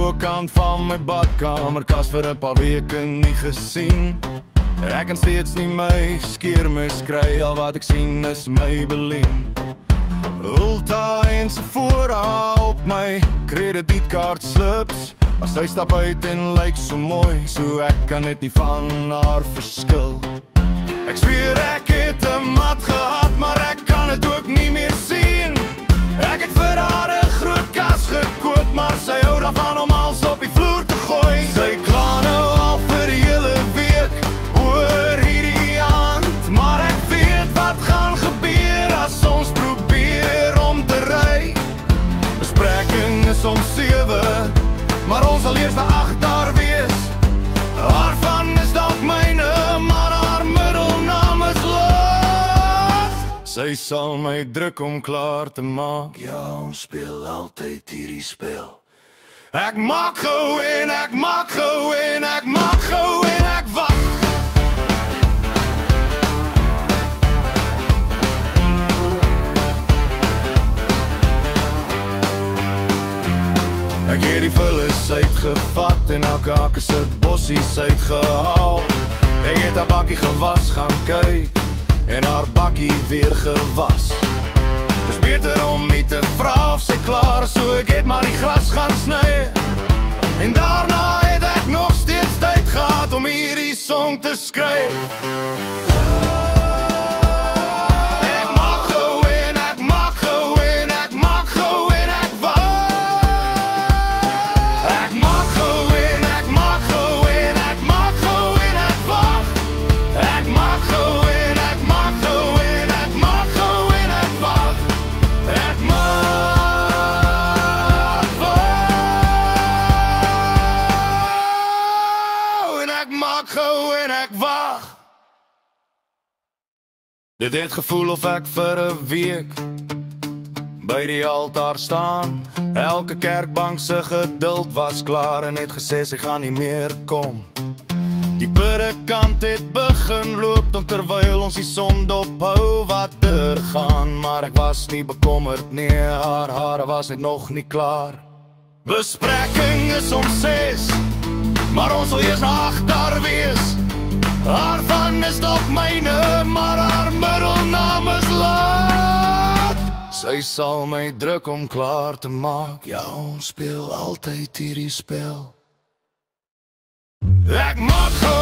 bokant van my badkamerkas vir 'n paar weke nie gesien. Ek kan steeds nie my skeermes kry, al wat ek sien is Maybelline. Ulta en Sephora op my kredietkaart slips, maar sy stap uit en lyk so mooi, so ek kan net nie van haar verskil. Ek zweer ek het 'n mat gehad, maar ek kan het ook nie meer sien. Ek het vir haar 'n groot kas gekoop, maar sy hou daarvan om alles op die vloer te gooi. Sy kla nou al vir die hele week oor hierdie aand, maar ek weet wat gaan gebeur as ons probeer om te ry. Bespreking is om 7, maar ons sal eers na 8 daar wees. Waarvan is dalk myne, maar haar middelnaam is Loos. Sy sal my druk om klaar te maak. Ja, ons speel altyd hierdie spel. Ek maak gou en ek maak gou en ek maak gou en ek wag. Ek het die vullis uitgevat en elke hakke se bossies uitgehaal. Ek het haar bakkie gewas gaan kyk en haar bakkie weer gewas. Dis beter om nie te vra of sy klaar is, so ek het maar die gras gaan sny. En daarna het ek nog steeds tyd gehad om hierdie song te skryf. Ek maak gou en ek maak gou en ek maak gou en ek wag. Ek maak gou en ek maak gou en ek maak gou en ek wag. Ek maak gou en ek maak gou en ek maak gou en ek wag. Ek maak gou en ek wag. Dit het gevoel of ek vir 'n week by die altaar staan. Elke kerkbank se geduld was klaar en het gesê sy gaan nie meer kom. Die predikant het begin loop terwyl ons die sondop hou wat gaan, maar ek was nie bekommerd nie, haar hare was net nog nie klaar. Bespreking is om 6, maar ons sal eers na 8 daar wees. Haar van is dalk myne, maar haar middelnaam is Laat. Sy sal my druk om klaar te maak. Ja, ons speel altyd hierdie spel. Ek maak gou